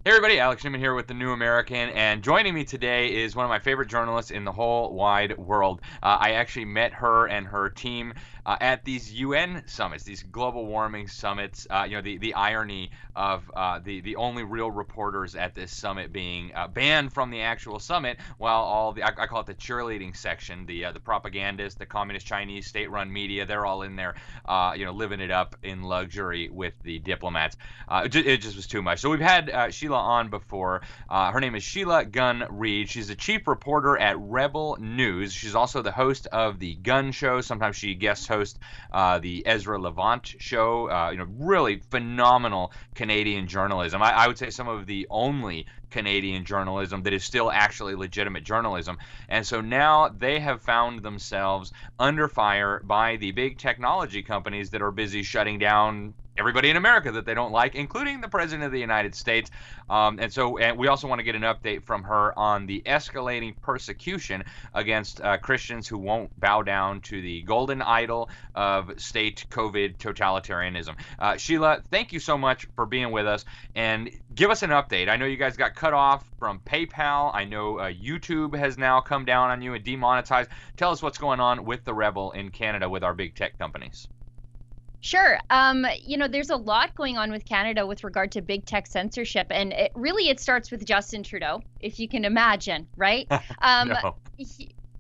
Hey everybody, Alex Newman here with The New American, and joining me today is one of my favorite journalists in the whole wide world. I actually met her and her team at these UN summits, these global warming summits. The irony of the only real reporters at this summit being banned from the actual summit, while all the I call it the cheerleading section, the propagandists, the communist Chinese state-run media, they're all in there, living it up in luxury with the diplomats. It just was too much. So we've had Sheila on before. Her name is Sheila Gunn-Reid. She's the chief reporter at Rebel News. She's also the host of the Gun Show. Sometimes she guest hosts the Ezra Levant Show. Really phenomenal Canadian journalism. I would say some of the only Canadian journalism that is still actually legitimate journalism. And so now they have found themselves under fire by the big technology companies that are busy shutting down everybody in America that they don't like, including the President of the United States. And we also want to get an update from her on the escalating persecution against Christians who won't bow down to the golden idol of state COVID totalitarianism. Sheila, thank you so much for being with us, and give us an update. I know you guys got cut off from PayPal. I know YouTube has now come down on you and demonetized. Tell us what's going on with the Rebel in Canada with our big tech companies. Sure. There's a lot going on with Canada with regard to big tech censorship, and it starts with Justin Trudeau, if you can imagine, right? No.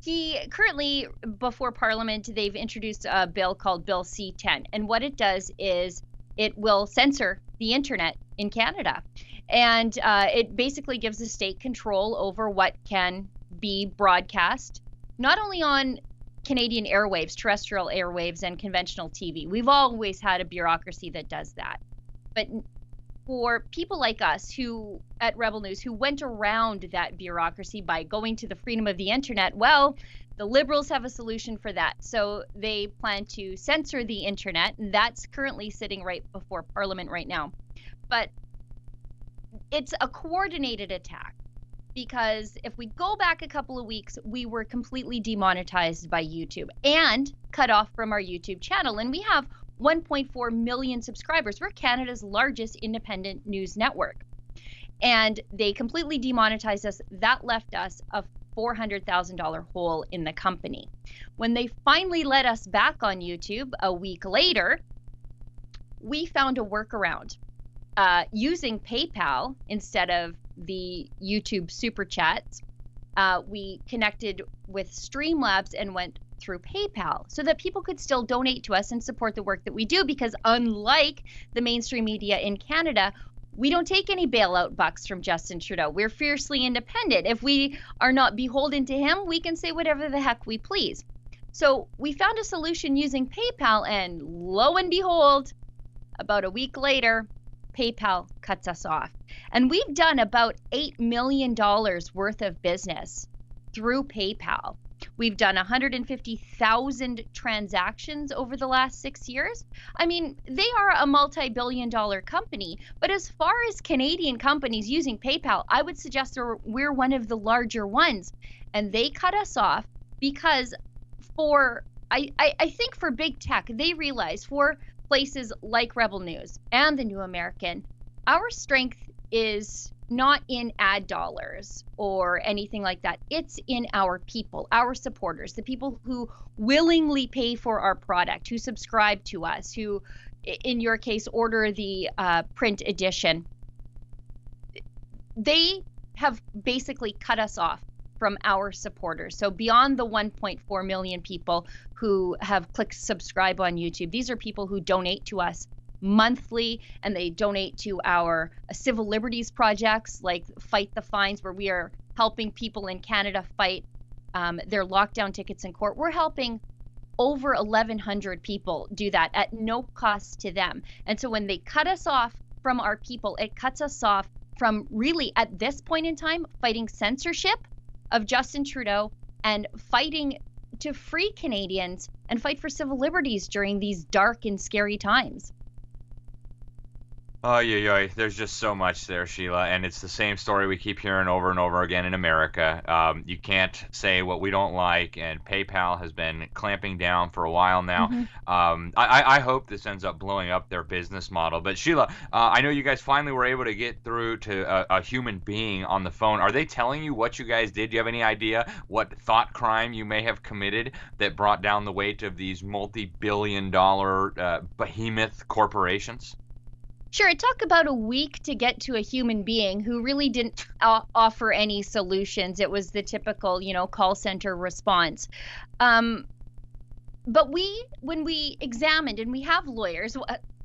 He currently, before Parliament, they've introduced a bill called Bill C-10, and what it does is it will censor the internet in Canada, and it basically gives the state control over what can be broadcast, not only on Canadian airwaves, terrestrial airwaves, and conventional TV. We've always had a bureaucracy that does that. But for people like us who at Rebel News who went around that bureaucracy by going to the freedom of the internet, well, the Liberals have a solution for that. So they plan to censor the internet, and that's currently sitting right before Parliament right now. But it's a coordinated attack, because if we go back a couple of weeks, we were completely demonetized by YouTube and cut off from our YouTube channel. And we have 1.4 million subscribers. We're Canada's largest independent news network. And they completely demonetized us. That left us a $400,000 hole in the company. When they finally let us back on YouTube a week later, we found a workaround using PayPal instead of the YouTube super chats. We connected with Streamlabs and went through PayPal so that people could still donate to us and support the work that we do, because unlike the mainstream media in Canada, we don't take any bailout bucks from Justin Trudeau. We're fiercely independent. If we are not beholden to him, we can say whatever the heck we please. So we found a solution using PayPal, and lo and behold, about a week later, PayPal cuts us off. And we've done about $8 million worth of business through PayPal. We've done 150,000 transactions over the last 6 years. I mean, they are a multi-billion-dollar company, but as far as Canadian companies using PayPal, I would suggest we're one of the larger ones. And they cut us off because I think for big tech, they realize for places like Rebel News and the New American, our strength is not in ad dollars or anything like that. It's in our people, our supporters, the people who willingly pay for our product, who subscribe to us, who, in your case, order the print edition. They have basically cut us off from our supporters. So beyond the 1.4 million people who have clicked subscribe on YouTube, these are people who donate to us monthly, and they donate to our civil liberties projects like Fight the Fines, where we are helping people in Canada fight their lockdown tickets in court. We're helping over 1,100 people do that at no cost to them. And so when they cut us off from our people, it cuts us off from really, at this point in time, fighting censorship of Justin Trudeau and fighting to free Canadians and fight for civil liberties during these dark and scary times. Oh, yeah, yeah. There's just so much there, Sheila, and it's the same story we keep hearing over and over again in America. You can't say what we don't like, and PayPal has been clamping down for a while now. Hmm. I hope this ends up blowing up their business model. But Sheila, I know you guys finally were able to get through to a human being on the phone. Are they telling you what you guys did? Do you have any idea what thought crime you may have committed that brought down the weight of these multi-billion-dollar behemoth corporations? Sure, it took about a week to get to a human being who really didn't offer any solutions. It was the typical, call center response. Um, but when we examined, and we have lawyers,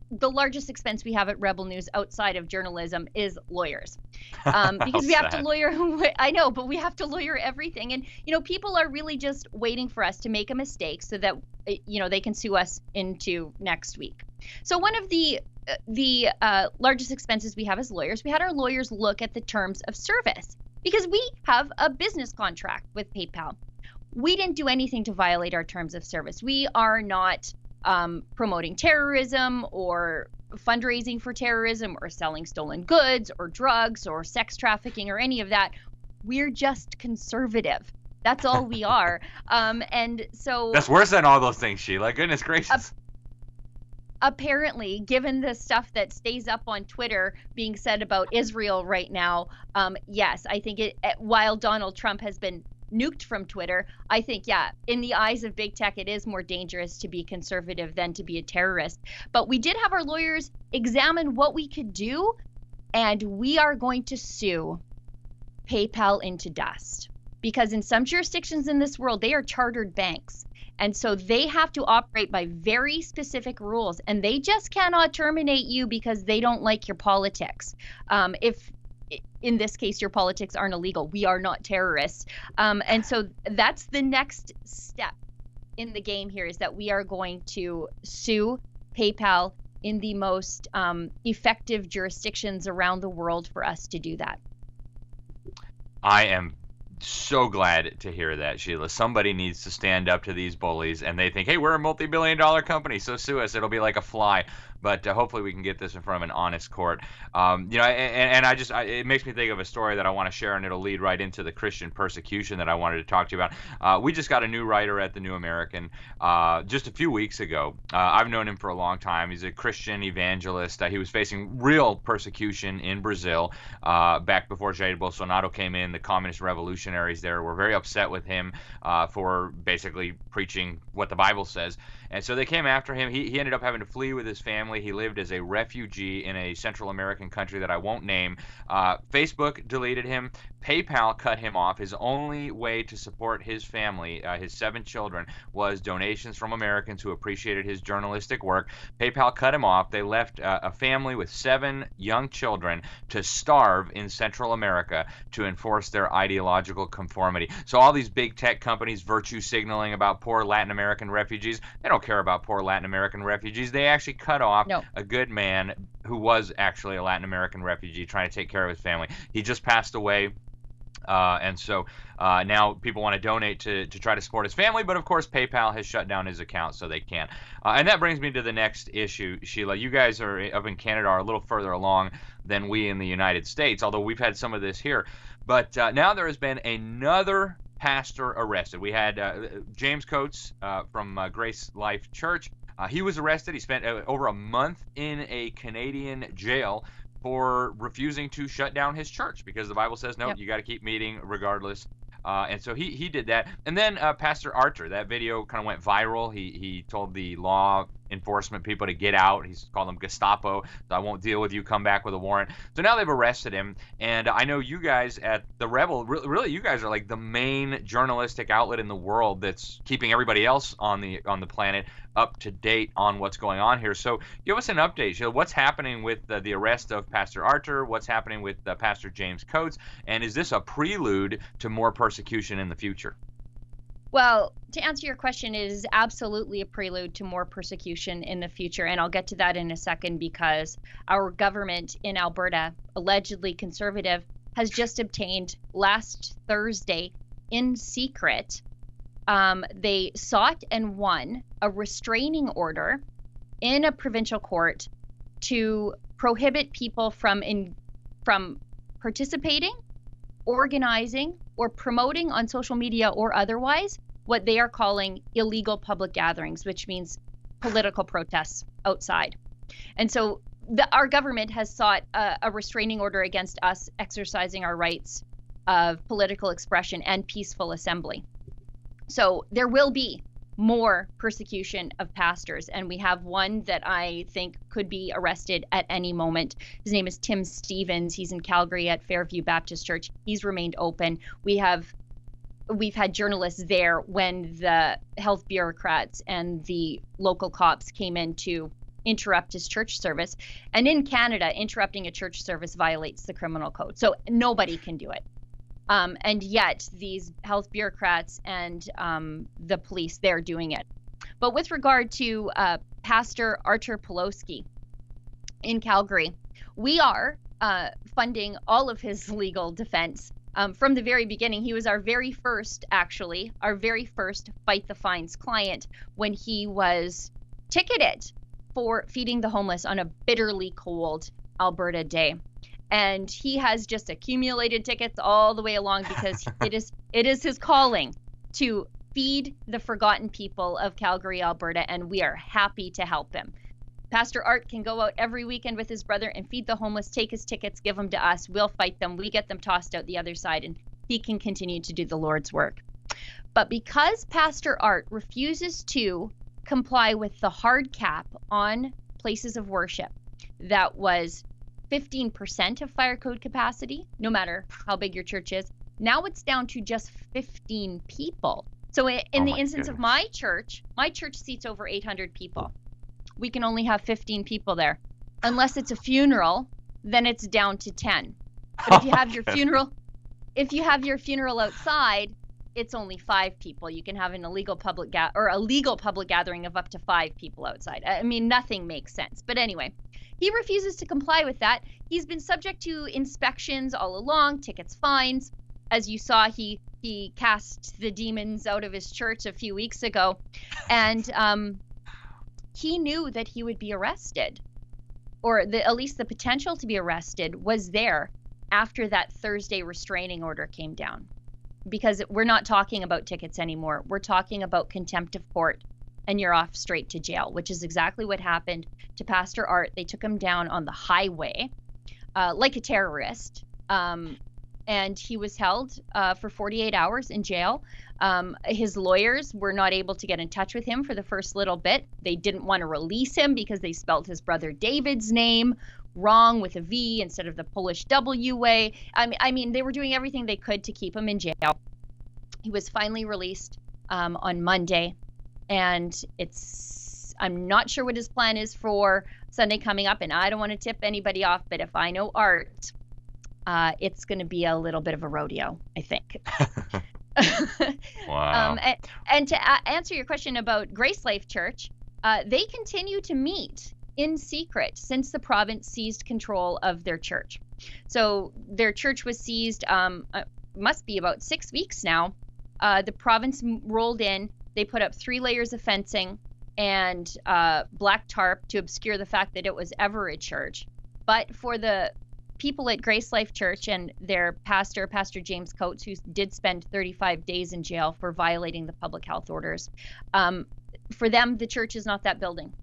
the largest expense we have at Rebel News outside of journalism is lawyers, How because we have to sad. lawyer. I know, but we have to lawyer everything, and people are really just waiting for us to make a mistake so that they can sue us into next week. So one of the largest expenses we have as lawyers, we had our lawyers look at the terms of service because we have a business contract with PayPal. We didn't do anything to violate our terms of service. We are not promoting terrorism or fundraising for terrorism or selling stolen goods or drugs or sex trafficking or any of that. We're just conservative. That's all we are. And so That's worse than all those things, Sheila. Goodness uh, gracious. apparently, given the stuff that stays up on Twitter being said about Israel right now, yes, I think while Donald Trump has been nuked from Twitter, I think, yeah, in the eyes of big tech, it is more dangerous to be conservative than to be a terrorist. But we did have our lawyers examine what we could do, and we are going to sue PayPal into dust. Because in some jurisdictions in this world, they are chartered banks. And so they have to operate by very specific rules, and they just cannot terminate you because they don't like your politics. If in this case your politics aren't illegal, we are not terrorists. And so that's the next step in the game here, is that we are going to sue PayPal in the most effective jurisdictions around the world for us to do that. I am so glad to hear that, Sheila. Somebody needs to stand up to these bullies, and they think, hey, we're a multi-billion-dollar company, so sue us. It'll be like a fly. But hopefully we can get this in front of an honest court. And it makes me think of a story that I want to share, and it'll lead right into the Christian persecution that I wanted to talk to you about. We just got a new writer at the New American just a few weeks ago. I've known him for a long time. He's a Christian evangelist. He was facing real persecution in Brazil back before Jair Bolsonaro came in. The communist revolutionaries there were very upset with him for basically preaching what the Bible says. And so they came after him. He ended up having to flee with his family. He lived as a refugee in a Central American country that I won't name. Facebook deleted him. PayPal cut him off. His only way to support his family, his 7 children, was donations from Americans who appreciated his journalistic work. PayPal cut him off. They left a family with 7 young children to starve in Central America to enforce their ideological conformity. So all these big tech companies virtue signaling about poor Latin American refugees, they don't care about poor Latin American refugees. They actually cut off No. a good man who was actually a Latin American refugee trying to take care of his family. He just passed away. And so now people want to donate to try to support his family, but of course PayPal has shut down his account, so they can't. And that brings me to the next issue, Sheila. You guys are up in Canada are a little further along than we in the United States, although we've had some of this here. But now there has been another pastor arrested. We had James Coates from Grace Life Church. He was arrested. He spent over a month in a Canadian jail for refusing to shut down his church because the Bible says, no, Yep. you got to keep meeting regardless. And so he did that. And then Pastor Archer, that video kind of went viral. He told the law enforcement people to get out. He's called them Gestapo. So I won't deal with you. Come back with a warrant. So now they've arrested him. And I know you guys at the Rebel, really, you guys are like the main journalistic outlet in the world that's keeping everybody else on the planet up to date on what's going on here. So give us an update, Sheila. What's happening with the arrest of Pastor Archer? What's happening with Pastor James Coates? And is this a prelude to more persecution in the future? Well, to answer your question, it is absolutely a prelude to more persecution in the future. And I'll get to that in a second, because our government in Alberta, allegedly conservative, has just obtained last Thursday in secret. They sought and won a restraining order in a provincial court to prohibit people from participating, organizing, or promoting on social media or otherwise what they are calling illegal public gatherings, which means political protests outside. And so our government has sought a restraining order against us exercising our rights of political expression and peaceful assembly. So there will be more persecution of pastors, and we have one that I think could be arrested at any moment. His name is Tim Stevens. He's in Calgary at Fairview Baptist Church. He's remained open. We've had journalists there when the health bureaucrats and the local cops came in to interrupt his church service. And in Canada, interrupting a church service violates the criminal code. So nobody can do it. And yet these health bureaucrats and the police, they're doing it. But with regard to Pastor Artur Pawlowski in Calgary, we are funding all of his legal defense. From the very beginning, he was our very first Fight the Fines client when he was ticketed for feeding the homeless on a bitterly cold Alberta day. And he has just accumulated tickets all the way along because it is his calling to feed the forgotten people of Calgary, Alberta, and we are happy to help him. Pastor Art can go out every weekend with his brother and feed the homeless, take his tickets, give them to us. We'll fight them. We get them tossed out the other side, and he can continue to do the Lord's work. But because Pastor Art refuses to comply with the hard cap on places of worship that was 15% of fire code capacity, no matter how big your church is, now it's down to just 15 people. So in the instance of my church seats over 800 people. We can only have 15 people there. Unless it's a funeral, then it's down to 10. But if you have your funeral outside, it's only 5 people. You can have an illegal public gathering of up to 5 people outside. I mean, nothing makes sense. But anyway, he refuses to comply with that. He's been subject to inspections all along, tickets, fines. As you saw, he cast the demons out of his church a few weeks ago, and he knew that he would be arrested, or at least the potential to be arrested was there after that Thursday restraining order came down. Because we're not talking about tickets anymore. We're talking about contempt of court, and you're off straight to jail, which is exactly what happened to Pastor Art. They took him down on the highway like a terrorist, and he was held for 48 hours in jail. His lawyers were not able to get in touch with him for the first little bit. They didn't want to release him because they spelled his brother David's name wrong with a V instead of the Polish W way. I mean, they were doing everything they could to keep him in jail. He was finally released on Monday, and I'm not sure what his plan is for Sunday coming up, and I don't want to tip anybody off, but if I know Art, it's going to be a little bit of a rodeo, I think. Wow. And to answer your question about Grace Life Church, they continue to meet in secret since the province seized control of their church. So their church was seized, must be about 6 weeks now. The province rolled in. They put up 3 layers of fencing and black tarp to obscure the fact that it was ever a church. But for the people at Grace Life Church and their pastor, Pastor James Coates, who did spend 35 days in jail for violating the public health orders, for them, the church is not that building.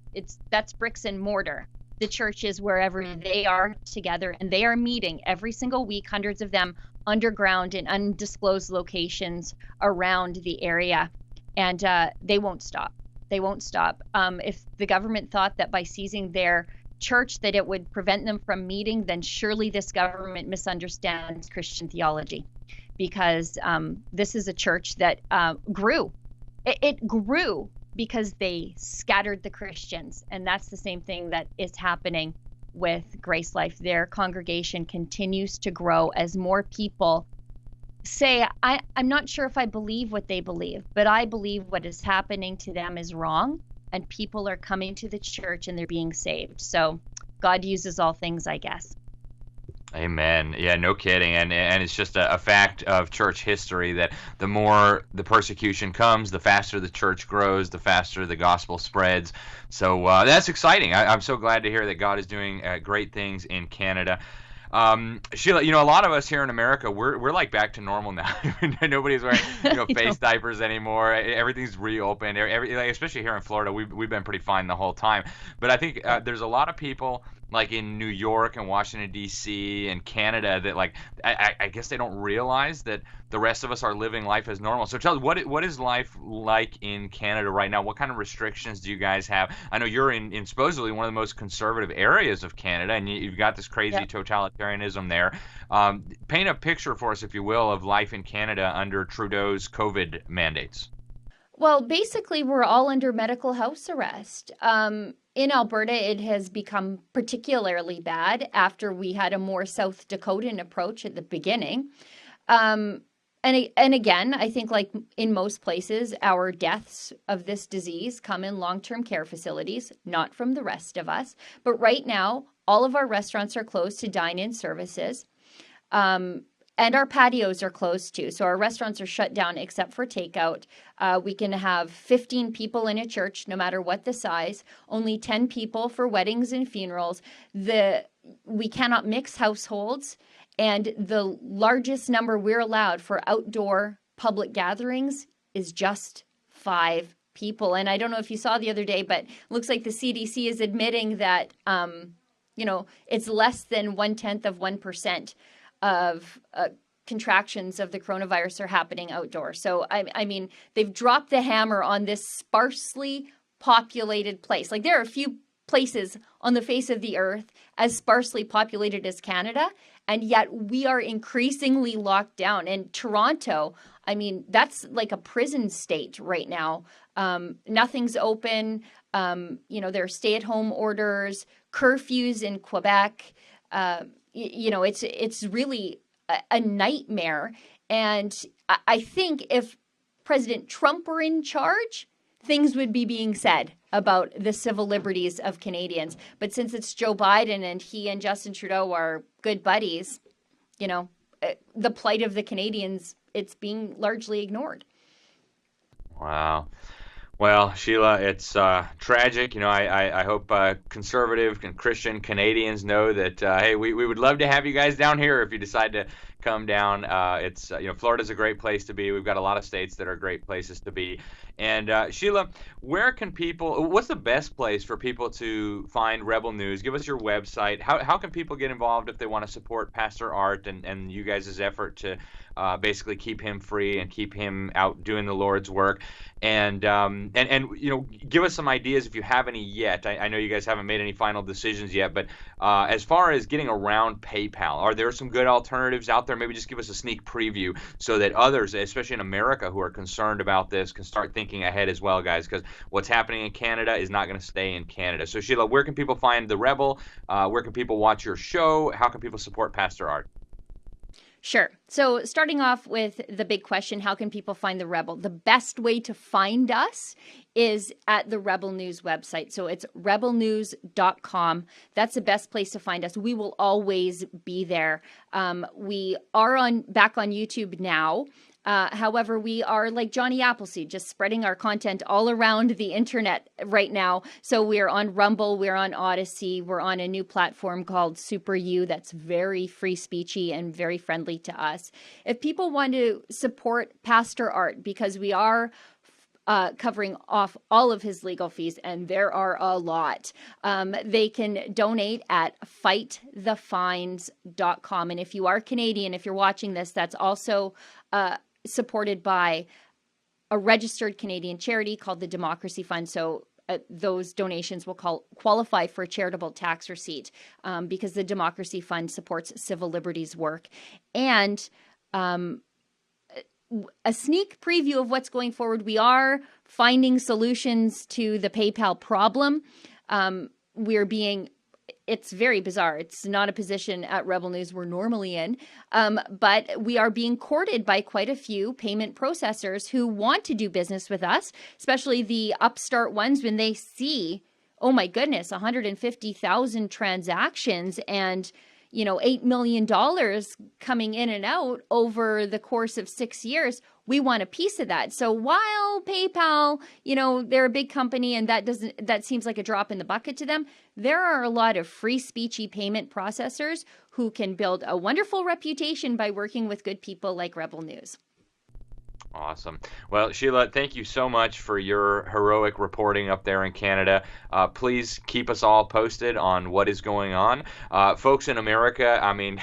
That's bricks and mortar. The church is wherever they are together, and they are meeting every single week, hundreds of them underground in undisclosed locations around the area, and they won't stop. They won't stop. If the government thought that by seizing their church that it would prevent them from meeting, then surely this government misunderstands Christian theology, because this is a church that grew. It grew because they scattered the Christians, and that's the same thing that is happening with Grace Life. Their congregation continues to grow as more people say, I'm not sure if I believe what they believe, but I believe what is happening to them is wrong, and people are coming to the church and they're being saved. So God uses all things, I guess. Amen. Yeah, no kidding. And it's just a fact of church history that the more the persecution comes, the faster the church grows, the faster the gospel spreads. So that's exciting. I'm so glad to hear that God is doing great things in Canada. Sheila, a lot of us here in America, we're like back to normal now. Nobody's wearing, I know. face diapers anymore. Everything's reopened. Like, especially here in Florida, we've been pretty fine the whole time. But I think Yeah. there's a lot of people like in New York and Washington D.C. and Canada that like I guess they don't realize that the rest of us are living life as normal. So tell us what is life like in Canada right now? What kind of restrictions do you guys have? I know you're in supposedly one of the most conservative areas of Canada, and you've got this crazy Yeah. totalitarianism there. Paint a picture for us, if you will, of life in Canada under Trudeau's COVID mandates. Well, basically, we're all under medical house arrest. In Alberta, it has become particularly bad after we had a more South Dakotan approach at the beginning. Um, and again, I think like in most places, our deaths of this disease come in long-term care facilities, not from the rest of us. But right now, all of our restaurants are closed to dine-in services. Um, and our patios are closed too. So our restaurants are shut down except for takeout. We can have 15 people in a church, no matter what the size, only 10 people for weddings and funerals. We cannot mix households. And the largest number we're allowed for outdoor public gatherings is just 5 people. And I don't know if you saw the other day, but it looks like the CDC is admitting that, it's less than 1/10 of 1% of contractions of the coronavirus are happening outdoors. So, I mean, they've dropped the hammer on this sparsely populated place. Like, there are a few places on the face of the earth as sparsely populated as Canada, and yet we are increasingly locked down. And Toronto, I mean, that's like a prison state right now. Nothing's open. There are stay-at-home orders, curfews in Quebec. It's really a nightmare. And I think if President Trump were in charge, things would be being said about the civil liberties of Canadians. But since it's Joe Biden and he and Justin Trudeau are good buddies, the plight of the Canadians, it's being largely ignored. Wow. Well, Sheila, it's tragic. I hope conservative and Christian Canadians know that, hey, we would love to have you guys down here if you decide to come down. Florida's a great place to be. We've got a lot of states that are great places to be. And Sheila, what's the best place for people to find Rebel News? Give us your website. How can people get involved if they want to support Pastor Art and you guys' effort to basically keep him free and keep him out doing the Lord's work? And give us some ideas if you have any yet. I know you guys haven't made any final decisions yet, but as far as getting around PayPal, are there some good alternatives out there? Maybe just give us a sneak preview so that others, especially in America, who are concerned about this, can start thinking ahead as well, guys. Because what's happening in Canada is not going to stay in Canada. So Sheila, where can people find the Rebel? Where can people watch your show? How can people support Pastor Art? Sure. So, starting off with the big question, how can people find the Rebel? The best way to find us is at the Rebel News website. So, it's rebelnews.com. That's the best place to find us. We will always be there. We are back on YouTube now. However, we are like Johnny Appleseed, just spreading our content all around the internet right now. So we're on Rumble, we're on Odyssey, we're on a new platform called Super U that's very free speechy and very friendly to us. If people want to support Pastor Art, because we are covering off all of his legal fees, and there are a lot. They can donate at fightthefines.com. And if you are Canadian, if you're watching this, that's also supported by a registered Canadian charity called the Democracy Fund. So those donations will qualify for a charitable tax receipt because the Democracy Fund supports civil liberties work. And a sneak preview of what's going forward, we are finding solutions to the PayPal problem. It's very bizarre. It's not a position at Rebel News we're normally in, but we are being courted by quite a few payment processors who want to do business with us, especially the upstart ones when they see, oh my goodness, 150,000 transactions and $8 million coming in and out over the course of 6 years. We want a piece of that. So while PayPal, they're a big company and that seems like a drop in the bucket to them, there are a lot of free speechy payment processors who can build a wonderful reputation by working with good people like Rebel News. Awesome. Well, Sheila, thank you so much for your heroic reporting up there in Canada. Please keep us all posted on what is going on. Folks in America, I mean,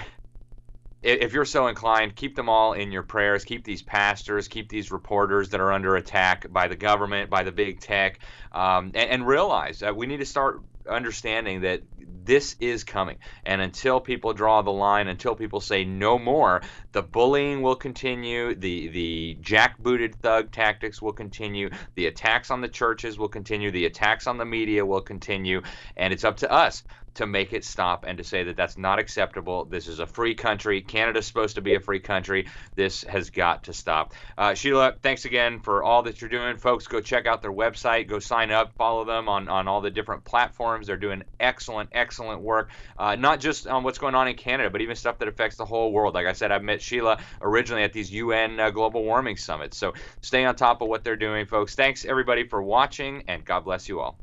if you're so inclined, keep them all in your prayers. Keep these pastors, keep these reporters that are under attack by the government, by the big tech, and realize that we need to start understanding that this is coming. And until people draw the line, until people say no more, the bullying will continue, the jackbooted thug tactics will continue, the attacks on the churches will continue, the attacks on the media will continue, and it's up to us to make it stop and to say that that's not acceptable. This is a free country. Canada's supposed to be a free country. This has got to stop. Sheila, thanks again for all that you're doing. Folks, go check out their website. Go sign up. Follow them on all the different platforms. They're doing excellent, excellent work, not just on what's going on in Canada, but even stuff that affects the whole world. Like I said, I've met Sheila originally at these UN global warming summits. So stay on top of what they're doing, folks. Thanks, everybody, for watching, and God bless you all.